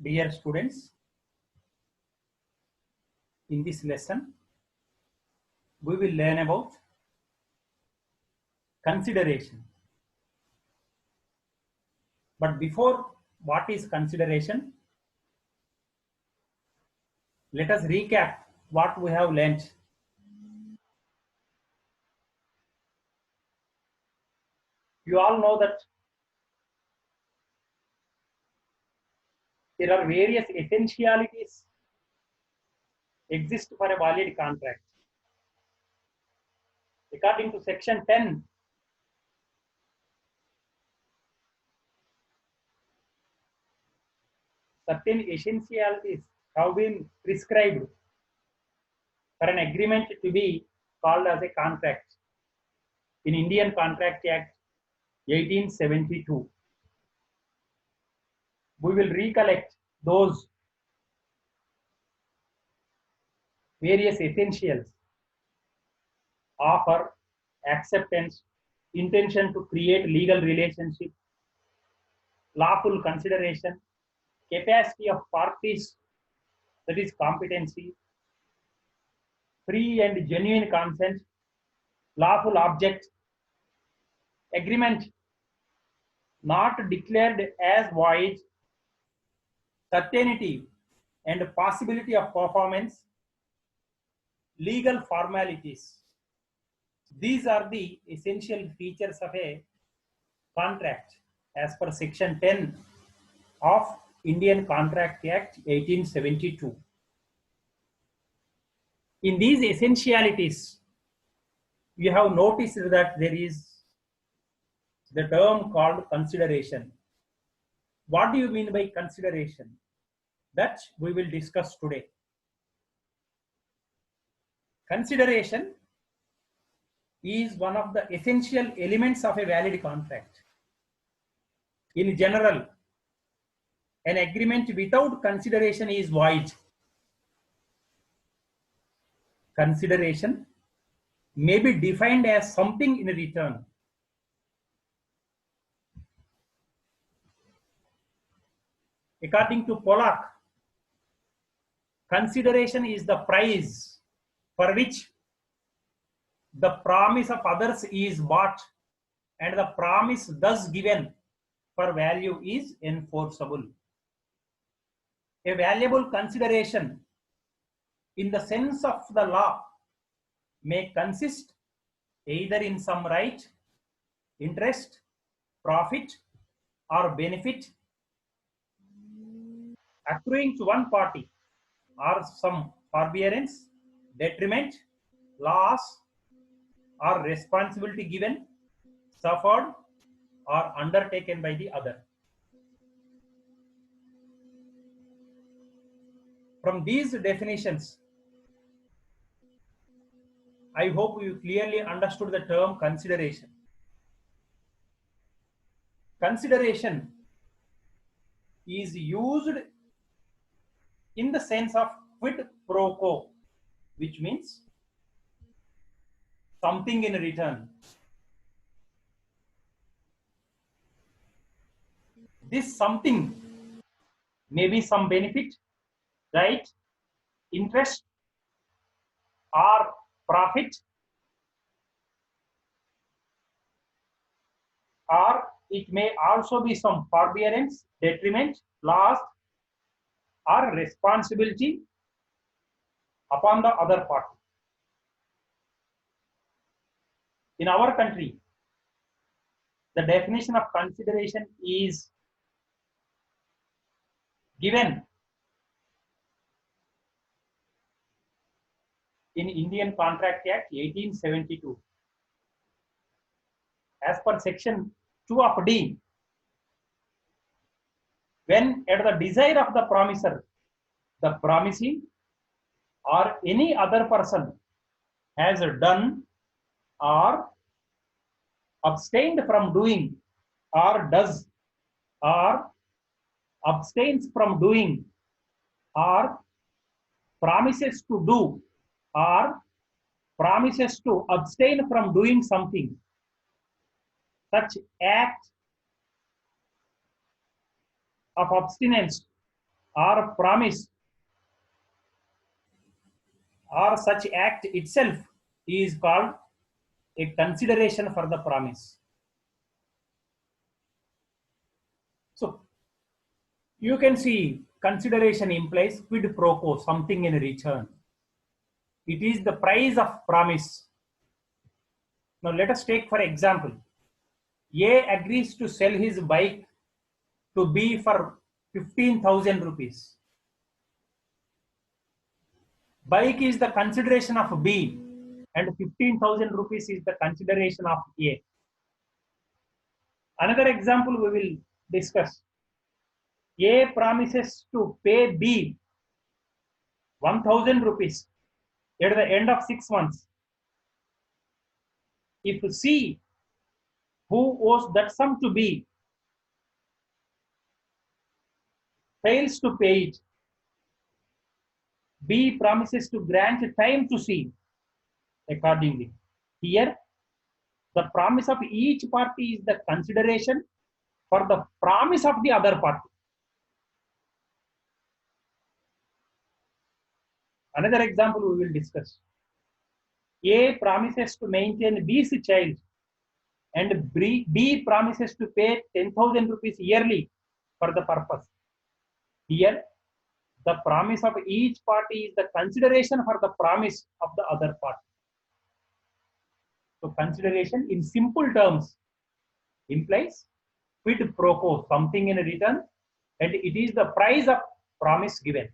Dear students, in this lesson, we will learn about consideration. But before what is consideration, let us recap what we have learnt. You all know that there are various essentialities exist for a valid contract. According to section 10, certain essentialities have been prescribed for an agreement to be called as a contract in Indian Contract Act 1872. We will recollect those various essentials: offer, acceptance, intention to create legal relationship, lawful consideration, capacity of parties, that is competency, free and genuine consent, lawful object, agreement not declared as void, certainty and possibility of performance, legal formalities. These are the essential features of a contract as per section 10 of Indian Contract Act 1872. In these essentialities, you have noticed that there is the term called consideration. What do you mean by consideration? That we will discuss today. Consideration is one of the essential elements of a valid contract. In general, an agreement without consideration is void. Consideration may be defined as something in return. According to Pollack, consideration is the price for which the promise of others is bought, and the promise thus given for value is enforceable. A valuable consideration in the sense of the law may consist either in some right, interest, profit, or benefit accruing to one party, or some forbearance, detriment, loss, or responsibility given, suffered, or undertaken by the other. From these definitions, I hope you clearly understood the term consideration. Consideration is used in the sense of quid pro quo, which means something in return. This something may be some benefit, right, interest, or profit, or it may also be some forbearance, detriment, loss, or responsibility upon the other party. In our country, the definition of consideration is given in Indian Contract Act 1872. As per section 2 of D, when at the desire of the promiser, the promisee or any other person has done or abstained from doing, or does, or abstains from doing, or promises to do, or promises to abstain from doing something, such act of abstinence or promise or such act itself is called a consideration for the promise. So you can see consideration implies quid pro quo, something in return. It is the price of promise. Now let us take for example, A agrees to sell his bike to B for 15,000 rupees. Bike is the consideration of B and 15,000 rupees is the consideration of A. Another example we will discuss. A promises to pay B 1,000 rupees at the end of 6 months. If C, who owes that sum to B, fails to pay it, B promises to grant time to C accordingly. Here, the promise of each party is the consideration for the promise of the other party. Another example we will discuss. A promises to maintain B's child and B promises to pay 10,000 rupees yearly for the purpose. Here, the promise of each party is the consideration for the promise of the other party. So consideration in simple terms implies quid pro quo, something in return, and it is the price of promise given.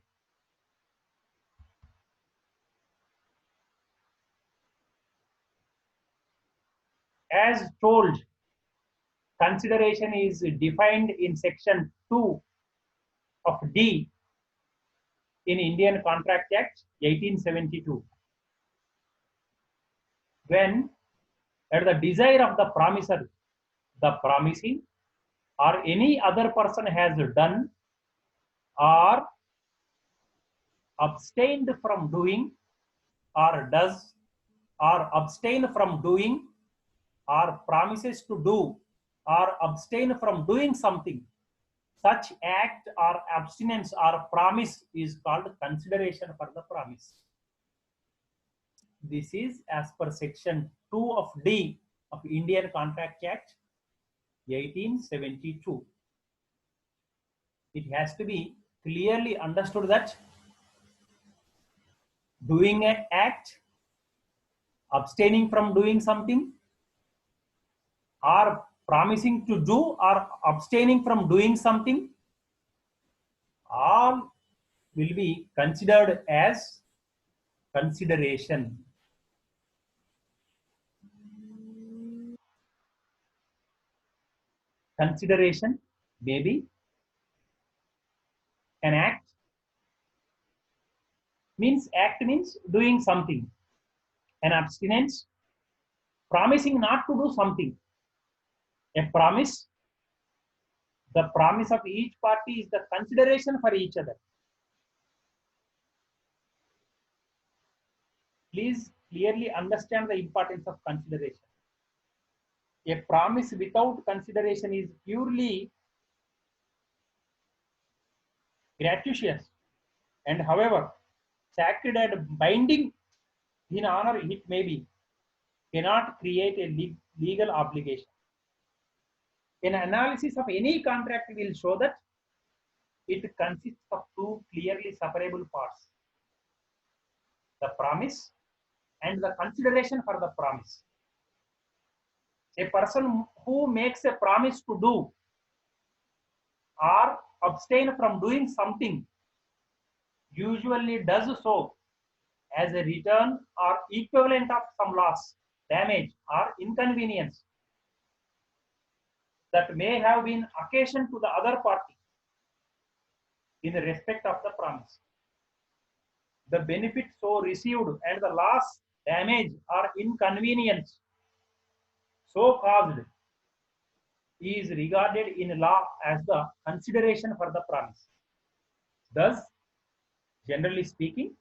As told, consideration is defined in section 2 of D in Indian Contract Act 1872. When at the desire of the promisor, the promising or any other person has done or abstained from doing or does or abstain from doing or promises to do or abstain from doing something, such act or abstinence or promise is called consideration for the promise. This is as per section 2 of D of Indian Contract Act 1872. It has to be clearly understood that doing an act, abstaining from doing something, or promising to do or abstaining from doing something, all will be considered as consideration. Consideration may be an act, means doing something. An abstinence, promising not to do something. A promise, the promise of each party is the consideration for each other. Please clearly understand the importance of consideration. A promise without consideration is purely gratuitous, and however sacred and binding in honor it may be, cannot create a legal obligation. An analysis of any contract will show that it consists of two clearly separable parts: the promise and the consideration for the promise. A person who makes a promise to do or abstain from doing something usually does so as a return or equivalent of some loss, damage, or inconvenience that may have been occasioned to the other party in respect of the promise. The benefit so received and the loss, damage, or inconvenience so caused is regarded in law as the consideration for the promise. Thus, generally speaking,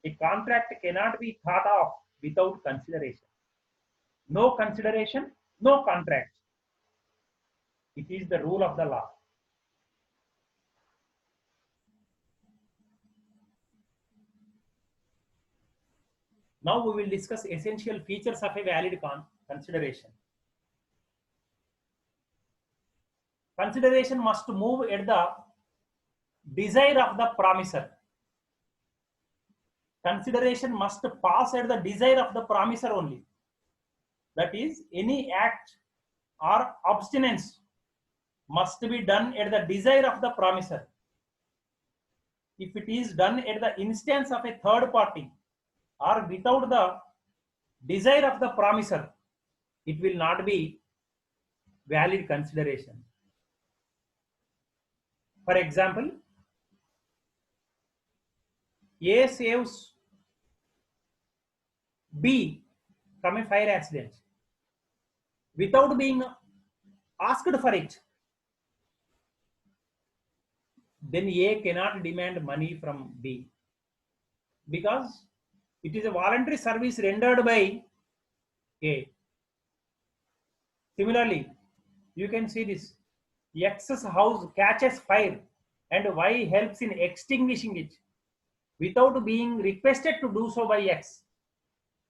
a contract cannot be thought of without consideration. No consideration, no contract. It is the rule of the law. Now we will discuss essential features of a valid consideration. Consideration must move at the desire of the promiser. Consideration must pass at the desire of the promiser only. That is, any act or abstinence must be done at the desire of the promiser. If it is done at the instance of a third party or without the desire of the promiser, it will not be valid consideration. For example, A saves B from a fire accident without being asked for it. Then A cannot demand money from B because it is a voluntary service rendered by A. Similarly, you can see this. X's house catches fire and Y helps in extinguishing it without being requested to do so by X.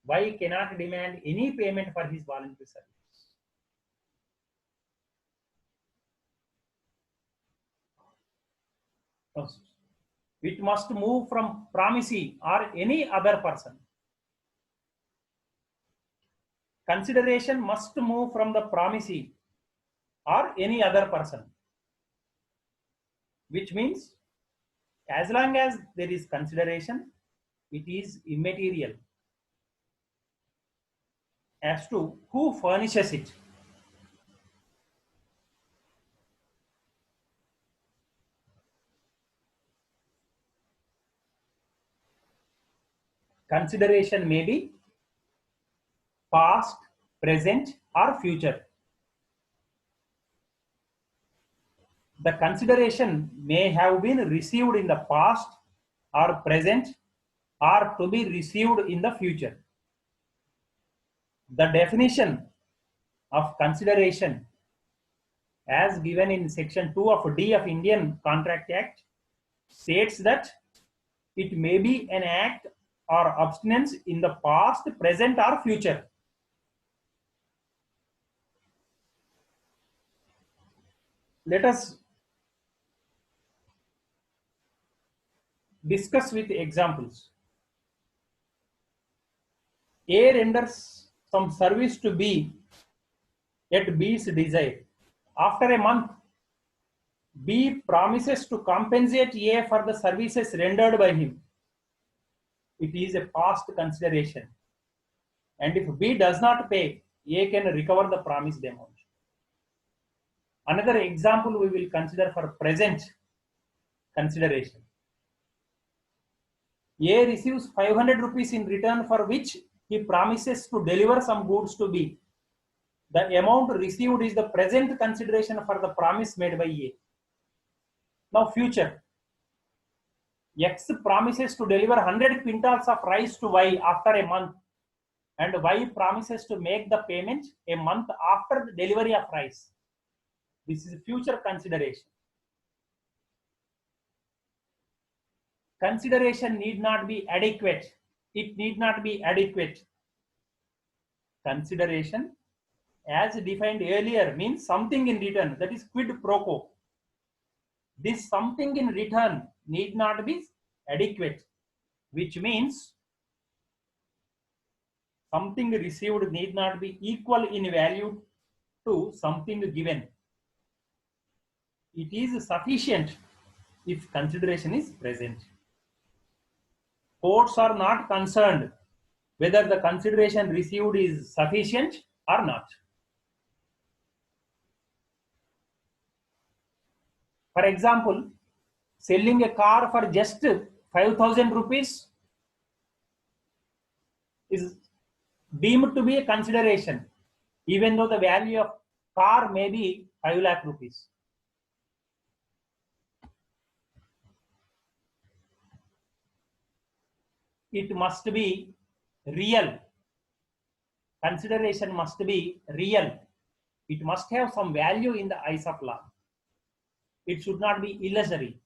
Y cannot demand any payment for his voluntary service. It must move from promisee or any other person. Consideration must move from the promisee or any other person, which means as long as there is consideration, it is immaterial as to who furnishes it. Consideration may be past, present, or future. The consideration may have been received in the past or present or to be received in the future. The definition of consideration as given in section 2 of D of Indian Contract Act states that it may be an act or abstinence in the past, present, or future. Let us discuss with examples. A renders some service to B at B's desire. After a month, B promises to compensate A for the services rendered by him. It is a past consideration. And if B does not pay, A can recover the promised amount. Another example we will consider for present consideration. A receives 500 rupees in return for which he promises to deliver some goods to B. The amount received is the present consideration for the promise made by A. Now future. X promises to deliver 100 quintals of rice to Y after a month, and Y promises to make the payment a month after the delivery of rice. This is future consideration. Consideration need not be adequate. It need not be adequate. Consideration, as defined earlier, means something in return, that is quid pro quo. This something in return need not be adequate, which means something received need not be equal in value to something given. It is sufficient if consideration is present. Courts are not concerned whether the consideration received is sufficient or not. For example, selling a car for just 5,000 rupees is deemed to be a consideration, even though the value of car may be 5 lakh rupees. It must be real. Consideration must be real. It must have some value in the eyes of law. It should not be illusory.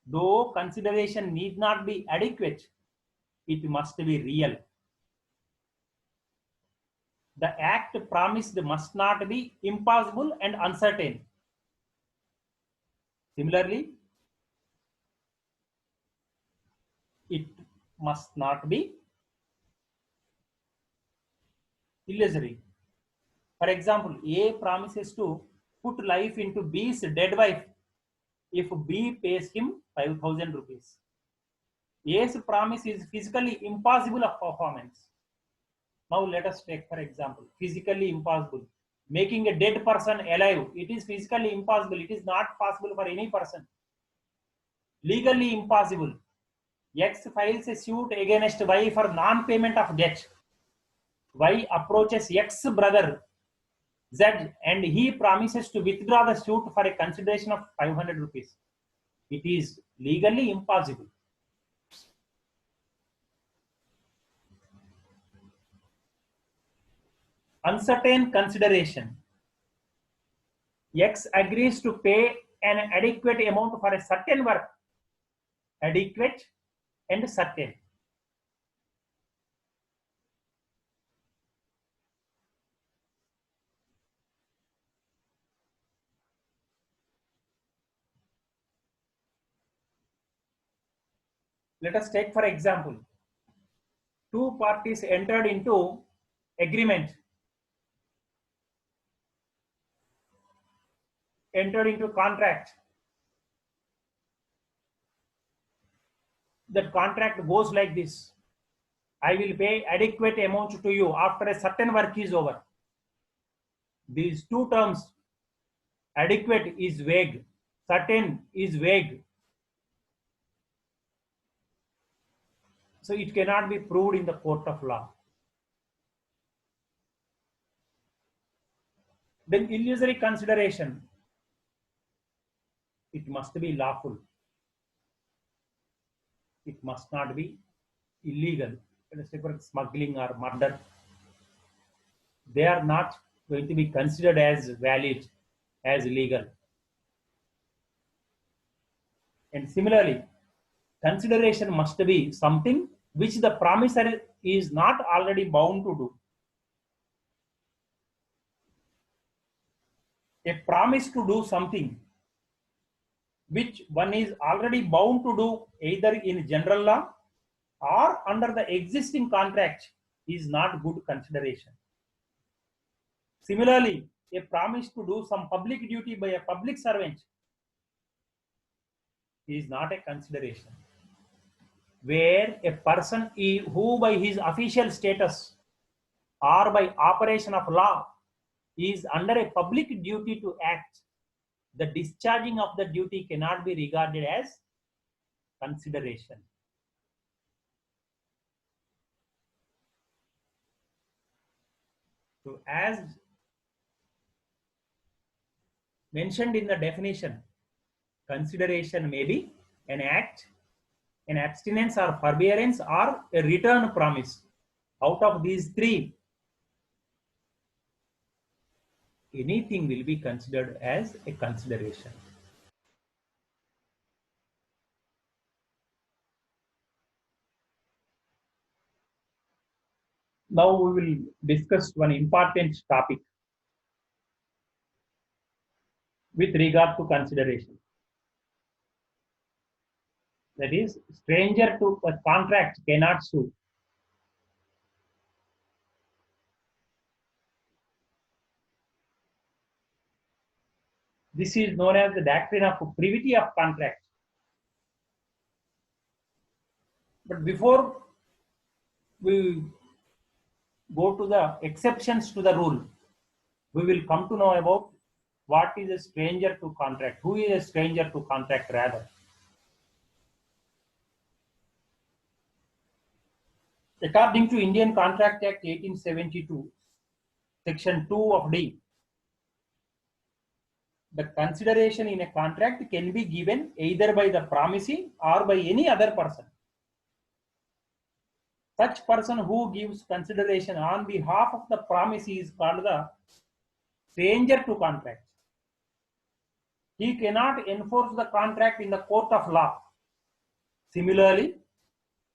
Though consideration need not be adequate, it must be real. The act promised must not be impossible and uncertain. Similarly, it must not be illusory. For example, A promises to put life into B's dead wife if B pays him 5,000 rupees. A's promise is physically impossible of performance. Now let us take, for example, physically impossible. Making a dead person alive, it is physically impossible. It is not possible for any person. Legally impossible. X files a suit against Y for non-payment of debt. Y approaches X brother Z and he promises to withdraw the suit for a consideration of 500 rupees. It is legally impossible. Uncertain consideration. X agrees to pay an adequate amount for a certain work. Adequate and certain. Let us take, for example, two parties entered into agreement, entered into contract. That contract goes like this: I will pay adequate amount to you after a certain work is over. These two terms, adequate is vague, certain is vague. So it cannot be proved in the court of law. Then illusory consideration. It must be lawful. It must not be illegal. Let us take for smuggling or murder. They are not going to be considered as valid, as legal. And similarly, consideration must be something which the promisor is not already bound to do. A promise to do something which one is already bound to do either in general law or under the existing contract is not good consideration. Similarly, a promise to do some public duty by a public servant is not a consideration. Where a person who by his official status or by operation of law is under a public duty to act, the discharging of the duty cannot be regarded as consideration. So as mentioned in the definition, consideration may be an act, an abstinence or forbearance, or a return promise. Out of these three, anything will be considered as a consideration. Now we will discuss one important topic with regard to consideration. That is, stranger to a contract cannot sue. This is known as the doctrine of privity of contract. But before we go to the exceptions to the rule, we will come to know about what is a stranger to contract. Who is a stranger to contract rather? According to Indian Contract Act 1872, Section 2 of D, the consideration in a contract can be given either by the promisee or by any other person. Such person who gives consideration on behalf of the promisee is called the stranger to contract. He cannot enforce the contract in the court of law. Similarly,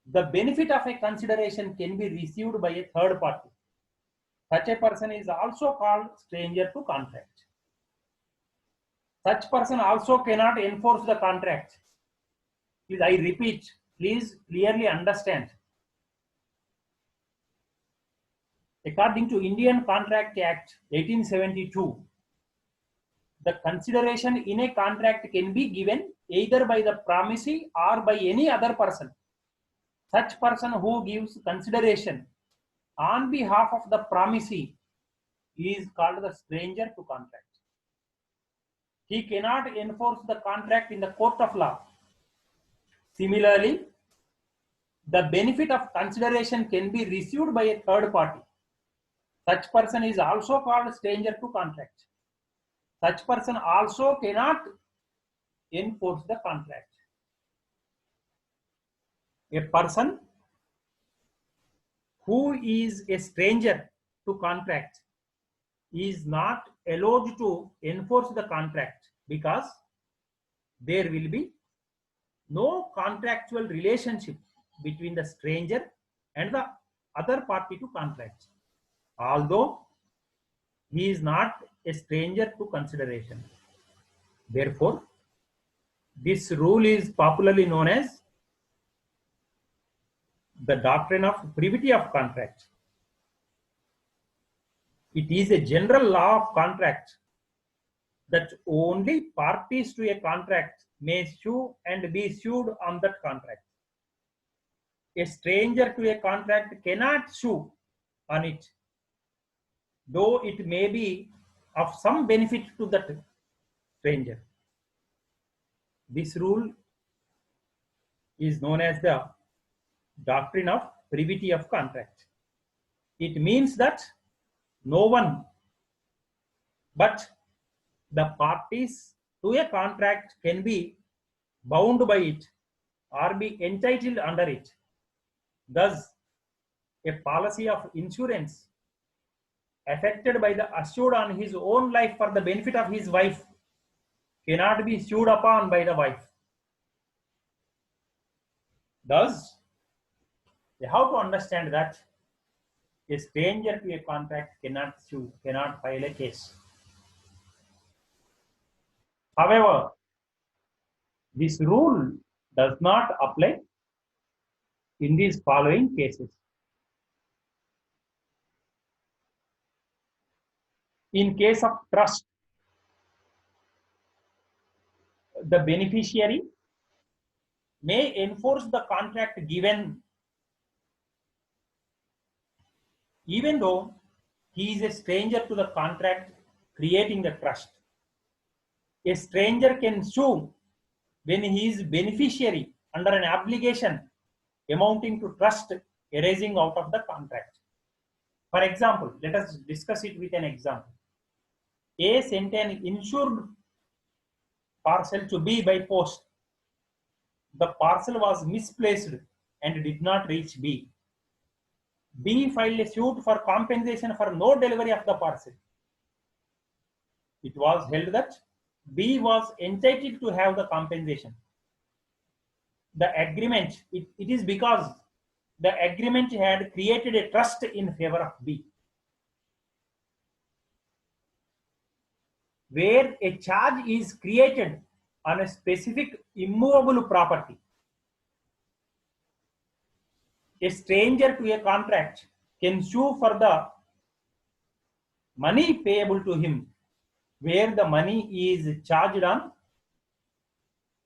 the benefit of a consideration can be received by a third party. Such a person is also called stranger to contract. Such person also cannot enforce the contract. Please, I repeat, please clearly understand. According to Indian Contract Act 1872, the consideration in a contract can be given either by the promisee or by any other person. Such person who gives consideration on behalf of the promisee is called the stranger to contract. He cannot enforce the contract in the court of law. Similarly, the benefit of consideration can be received by a third party. Such person is also called stranger to contract. Such person also cannot enforce the contract. A person who is a stranger to contract is not allowed to enforce the contract because there will be no contractual relationship between the stranger and the other party to contract, although he is not a stranger to consideration. Therefore, this rule is popularly known as the doctrine of privity of contract. It is a general law of contract that only parties to a contract may sue and be sued on that contract. A stranger to a contract cannot sue on it, though it may be of some benefit to that stranger. This rule is known as the doctrine of privity of contract. It means that no one but the parties to a contract can be bound by it or be entitled under it. Thus, a policy of insurance affected by the assured on his own life for the benefit of his wife cannot be sued upon by the wife. Thus, you have to understand that a stranger to a contract cannot sue, cannot file a case. However, this rule does not apply in these following cases. In case of trust, the beneficiary may enforce the contract given even though he is a stranger to the contract creating the trust. A stranger can sue when he is beneficiary under an obligation amounting to trust arising out of the contract. For example, let us discuss it with an example. A sent an insured parcel to B by post. The parcel was misplaced and did not reach B. B filed a suit for compensation for no delivery of the parcel. It was held that B was entitled to have the compensation. The agreement, it is because the agreement had created a trust in favor of B. Where a charge is created on a specific immovable property, a stranger to a contract can sue for the money payable to him where the money is charged on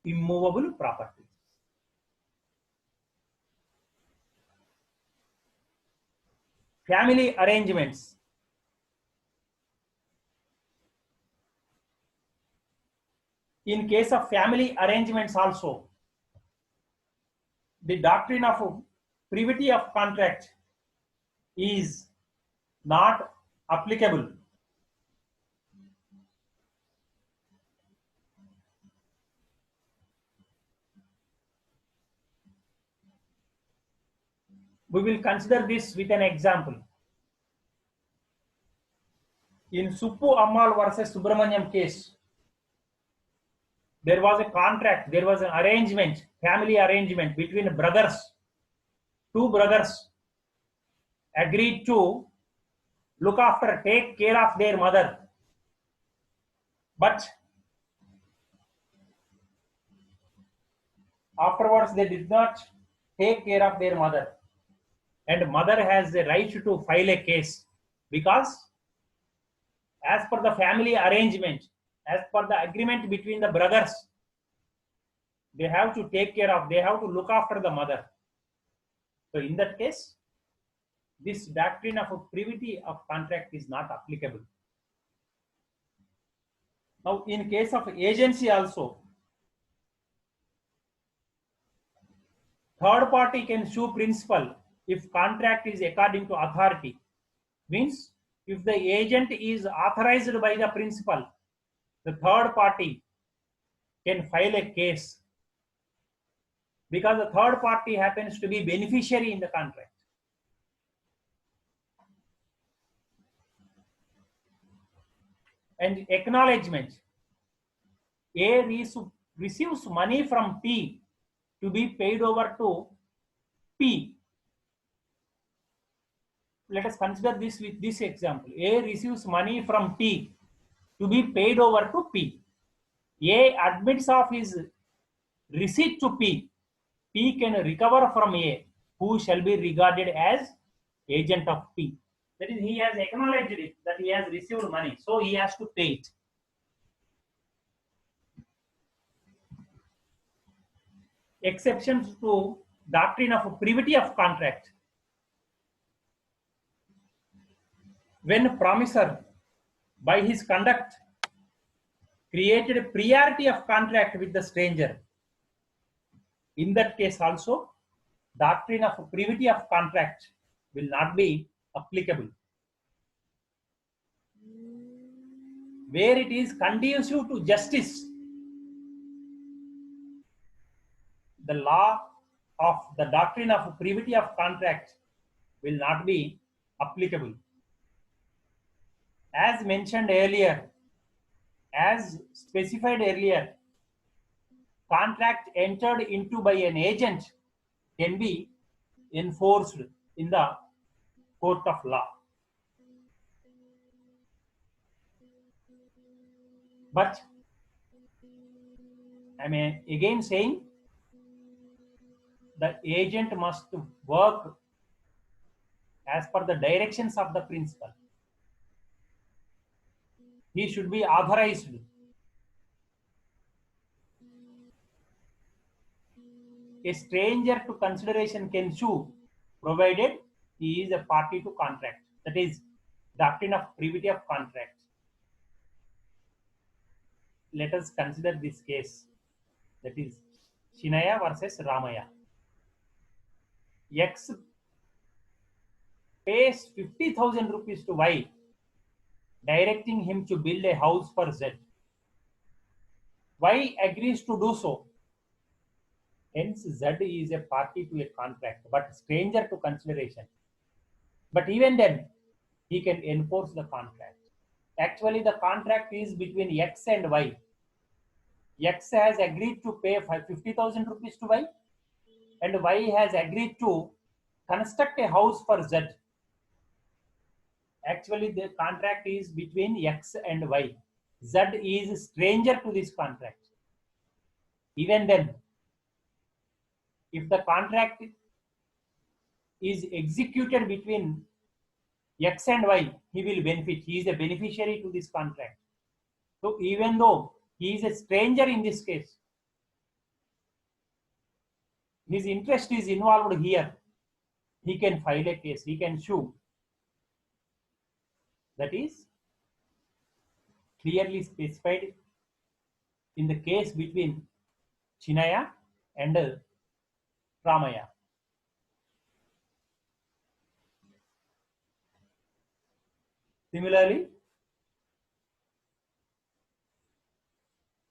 immovable property. Family arrangements. In case of family arrangements also, the doctrine of privity of contract is not applicable. We will consider this with an example. In Suppu Ammal versus Subramaniam case, there was a contract, there was an arrangement, family arrangement between brothers two brothers agreed to take care of their mother, but afterwards they did not take care of their mother, and mother has the right to file a case, because as per the family arrangement, as per the agreement between the brothers, they have to look after the mother. So in that case, this doctrine of privity of contract is not applicable. Now in case of agency also, third party can sue principal if contract is according to authority. Means if the agent is authorized by the principal, the third party can file a case, because the third party happens to be beneficiary in the contract. And acknowledgement. A receives money from P to be paid over to P. Let us consider this with this example. A receives money from P to be paid over to P. A admits of his receipt to P. P can recover from A, who shall be regarded as agent of P. That is, he has acknowledged it, that he has received money, so he has to pay it. Exceptions to doctrine of privity of contract. When promisor by his conduct created a priority of contract with the stranger, in that case also doctrine of privity of contract will not be applicable. Where it is conducive to justice, the law of the doctrine of privity of contract will not be applicable. As mentioned earlier, as specified earlier, contract entered into by an agent can be enforced in the court of law. But I am again saying, the agent must work as per the directions of the principal. He should be authorized. A stranger to consideration can sue, provided he is a party to contract. That is doctrine of privity of contract. Let us consider this case, that is Shinaya versus Ramaya. X pays 50,000 rupees to Y, directing him to build a house for Z. Y agrees to do so. Hence, Z is a party to a contract, but stranger to consideration. But even then, he can enforce the contract. Actually, the contract is between X and Y. X has agreed to pay 50,000 rupees to Y, and Y has agreed to construct a house for Z. Actually, the contract is between X and Y. Z is stranger to this contract. Even then, if the contract is executed between X and Y, he will benefit. He is a beneficiary to this contract. So even though he is a stranger in this case, his interest is involved here, he can file a case, he can sue. That is clearly specified in the case between Shinaya and Ramaya. Similarly,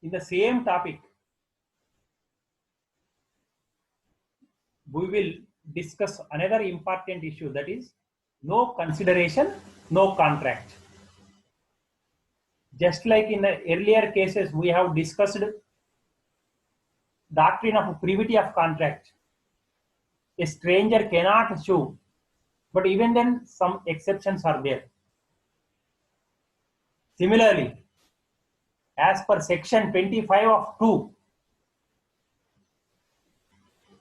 in the same topic, we will discuss another important issue, that is no consideration, no contract. Just like in the earlier cases, we have discussed doctrine of privity of contract. A stranger cannot sue, but even then some exceptions are there. Similarly, as per section 25 of 2,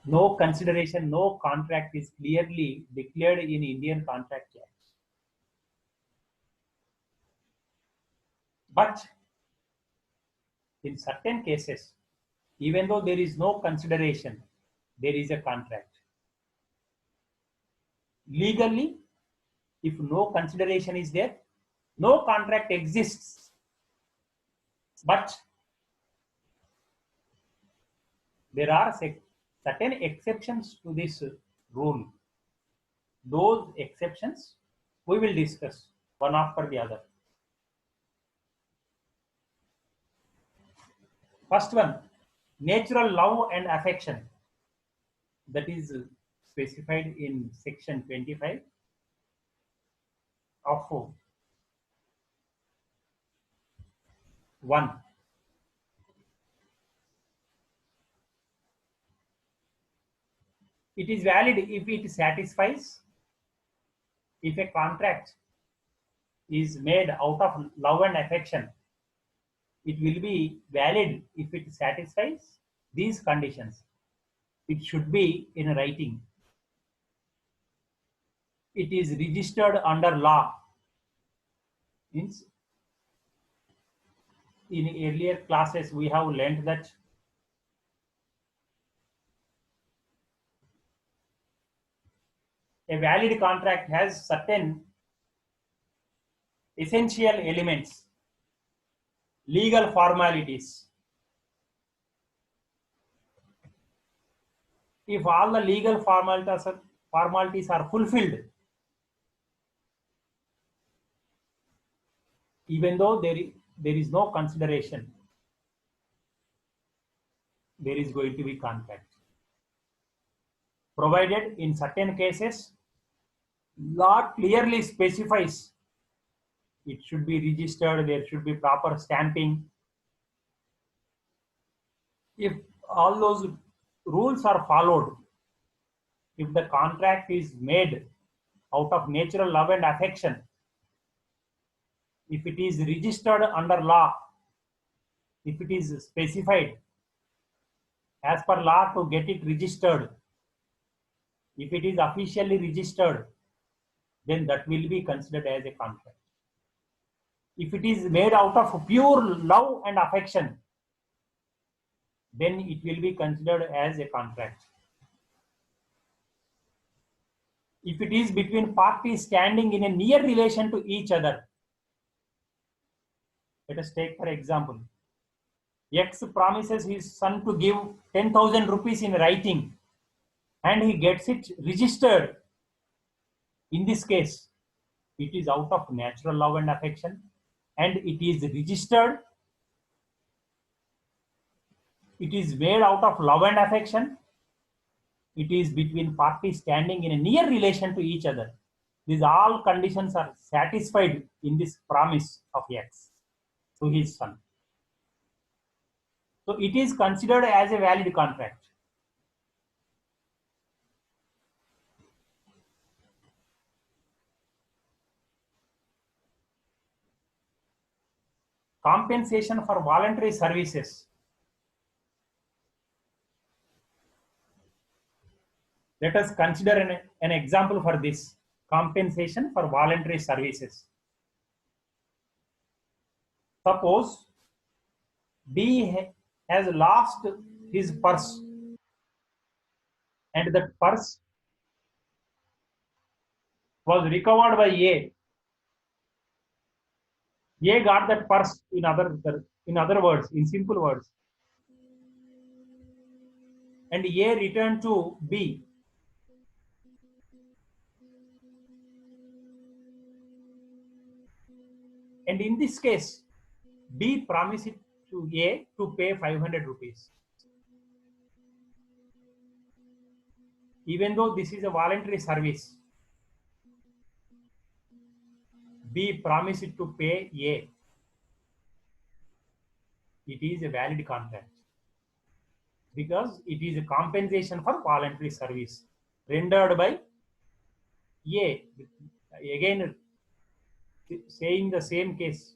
no consideration, no contract is clearly declared in Indian Contract Act. But in certain cases, even though there is no consideration, there is a contract. Legally, if no consideration is there, no contract exists. But there are certain exceptions to this rule. Those exceptions we will discuss one after the other. First one, natural love and affection. That is specified in section 25 of 1. It is valid if it satisfies, if a contract is made out of love and affection, it will be valid if it satisfies these conditions. It should be in writing. It is registered under law. Means in earlier classes we have learned that a valid contract has certain essential elements, legal formalities. If all the legal formalities are fulfilled, even though there is no consideration, there is going to be contract. Provided in certain cases, law clearly specifies it should be registered, there should be proper stamping. If all those rules are followed, if the contract is made out of natural love and affection, if it is registered under law, if it is specified as per law to get it registered, if it is officially registered, then that will be considered as a contract. If it is made out of pure love and affection, then it will be considered as a contract. If it is between parties standing in a near relation to each other, let us take for example, X promises his son to give 10,000 rupees in writing and he gets it registered. In this case, it is out of natural love and affection and it is registered. It is made out of love and affection. It is between parties standing in a near relation to each other. These all conditions are satisfied in this promise of X to his son. So it is considered as a valid contract. Compensation for voluntary services. Let us consider an example for this. Compensation for voluntary services. Suppose B has lost his purse and that purse was recovered by A. A got that purse in other words, in simple words. And A returned to B. And in this case, B promised to A to pay 500 rupees. Even though this is a voluntary service, B promised to pay A. It is a valid contract because it is a compensation for voluntary service. rendered by A. Again, saying the same case.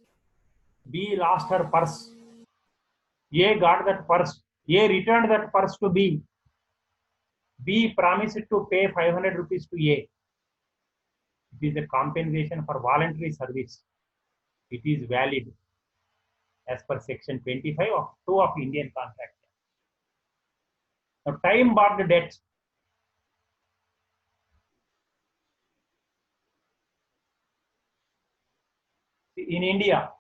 B lost her purse. A got that purse. A returned that purse to B. B promised to pay 500 rupees to A. It is a compensation for voluntary service. It is valid as per section 25 of 2 of Indian Contract. Now, time barred debt. In India,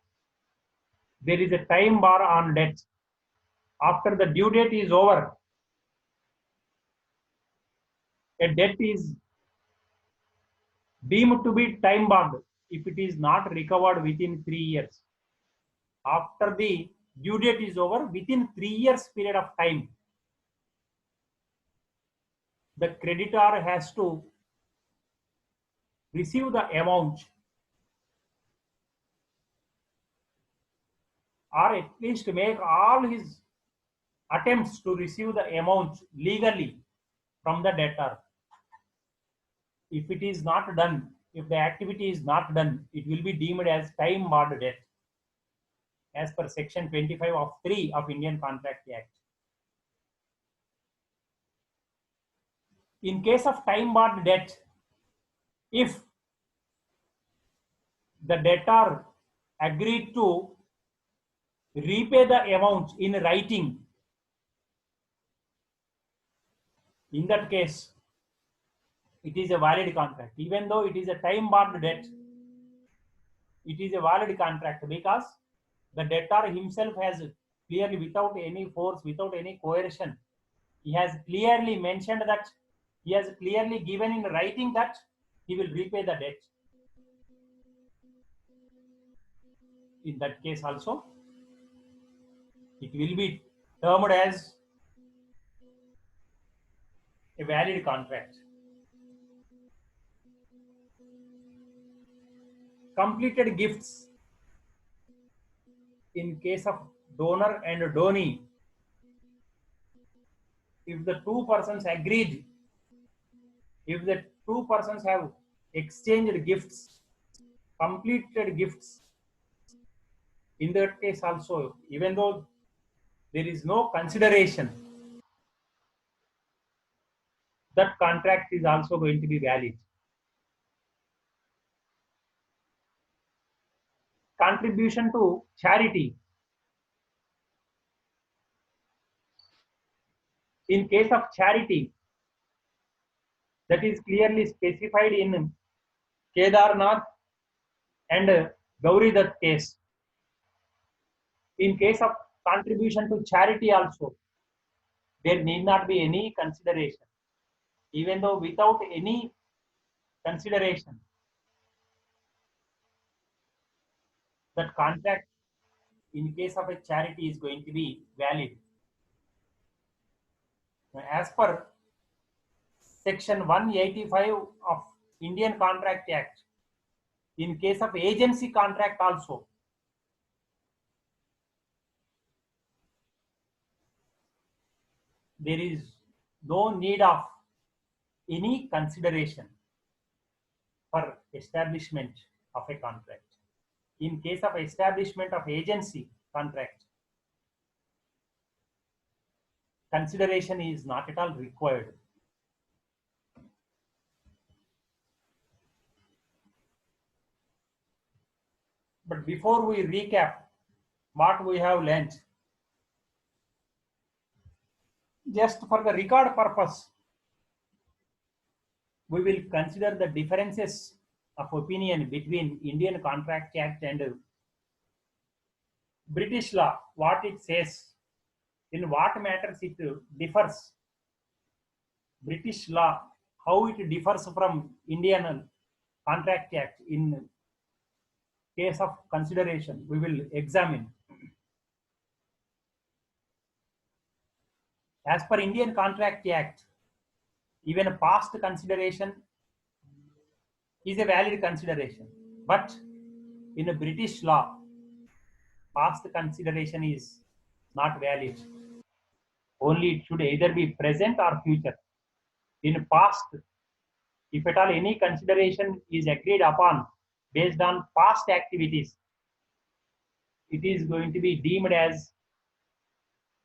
there is a time bar on debt. After the due date is over, a debt is deemed to be time barred if it is not recovered within 3 years. After the due date is over, within 3 years period of time, the creditor has to receive the amount, or at least make all his attempts to receive the amount legally from the debtor. If it is not done, if the activity is not done, it will be deemed as time barred debt as per section 25 of 3 of Indian Contract Act. In case of time barred debt, if the debtor agreed to repay the amount in writing, in that case, it is a valid contract. Even though it is a time barred debt, it is a valid contract because the debtor himself has clearly, without any force, without any coercion, he has clearly mentioned that, he has clearly given in writing that he will repay the debt. In that case also, it will be termed as a valid contract. Completed gifts. In case of donor and donee, if the two persons agreed, if the two persons have exchanged gifts, completed gifts, in that case also, even though there is no consideration, that contract is also going to be valid. Contribution to charity. In case of charity, that is clearly specified in Kedarnath and Gauri Dutt case. In case of contribution to charity also, there need not be any consideration. Even though without any consideration, that contract in case of a charity is going to be valid. As per section 185 of Indian Contract Act, in case of agency contract also, there is no need of any consideration for establishment of a contract. In case of establishment of agency contract, consideration is not at all required. But before we recap what we have learnt, just for the record purpose, we will consider the differences of opinion between Indian Contract Act and British law, what it says, in what matters it differs. British law, how it differs from Indian Contract Act in case of consideration, we will examine. As per Indian Contract Act, even a past consideration is a valid consideration. But in a British law, past consideration is not valid. Only it should either be present or future. In past, if at all any consideration is agreed upon based on past activities, it is going to be deemed as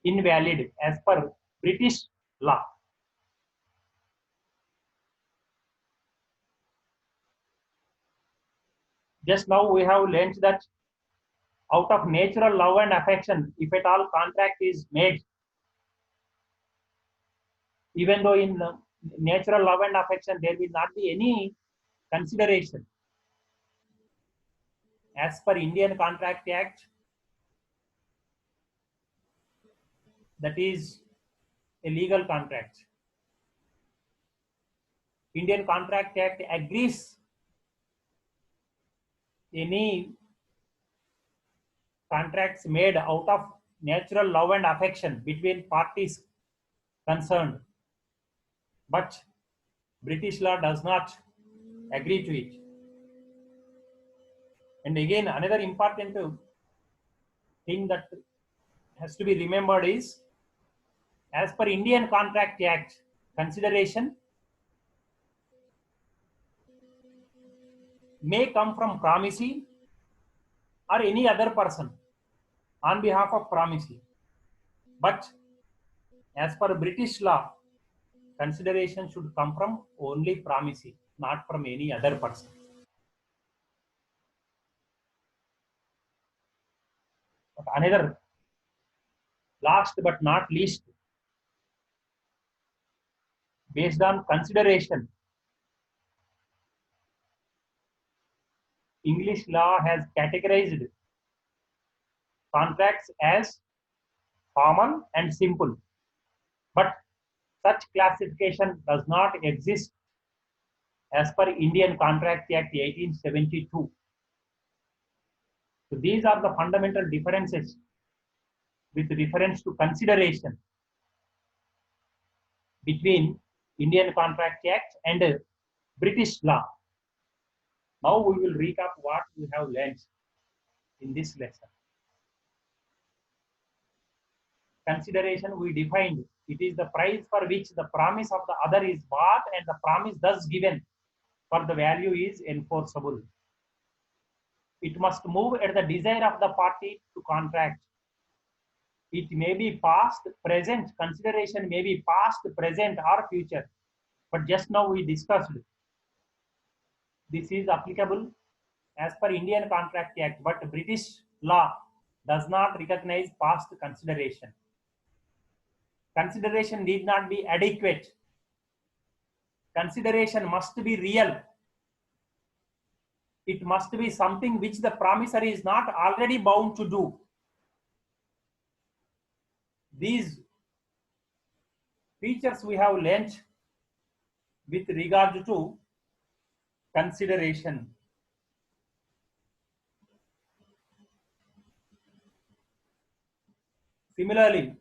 invalid as per British law. Just now we have learnt that out of natural love and affection, if at all contract is made, even though in natural love and affection there will not be any consideration. As per Indian Contract Act, that is a legal contract. Indian Contract Act agrees any contracts made out of natural love and affection between parties concerned, but British law does not agree to it. And again, another important thing that has to be remembered is, as per Indian Contract Act, consideration may come from promisee or any other person on behalf of promisee. But as per British law, consideration should come from only promisee, not from any other person. But another, last but not least, based on consideration, English law has categorized contracts as formal and simple, but such classification does not exist as per Indian Contract Act 1872. So these are the fundamental differences with reference to consideration between Indian Contract Act and British law. Now we will recap what we have learned in this lesson. Consideration we defined, it is the price for which the promise of the other is bought and the promise thus given for the value is enforceable. It must move at the desire of the party to contract. It may be past, present, consideration may be past, present or future. But just now we discussed this is applicable as per Indian Contract Act, but British law does not recognize past consideration. Consideration need not be adequate. Consideration must be real. It must be something which the promisor is not already bound to do. These features we have learnt with regard to consideration. Similarly,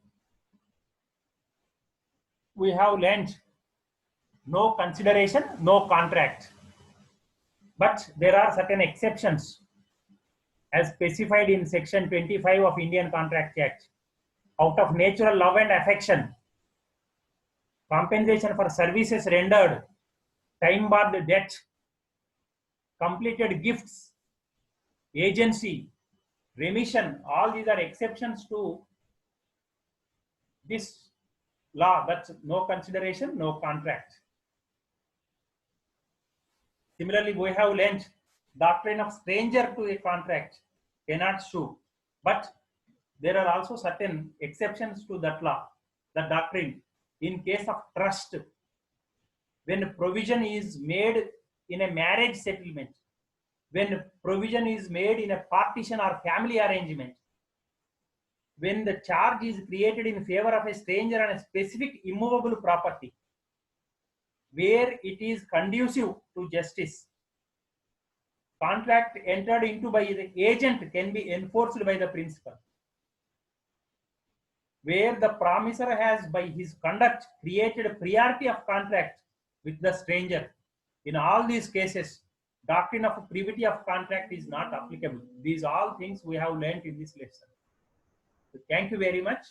we have learnt no consideration, no contract. But there are certain exceptions as specified in section 25 of Indian Contract Act. Out of natural love and affection, compensation for services rendered, time-barred debt, completed gifts, agency, remission, all these are exceptions to this law, that's no consideration, no contract. Similarly, we have learnt doctrine of stranger to a contract cannot sue, but there are also certain exceptions to that law, that doctrine. In case of trust, when provision is made in a marriage settlement, when provision is made in a partition or family arrangement, when the charge is created in favor of a stranger on a specific immovable property, where it is conducive to justice, contract entered into by the agent can be enforced by the principal. Where the promisor has by his conduct created a priority of contract with the stranger, in all these cases, doctrine of privity of contract is not applicable. These all things we have learned in this lesson. So thank you very much.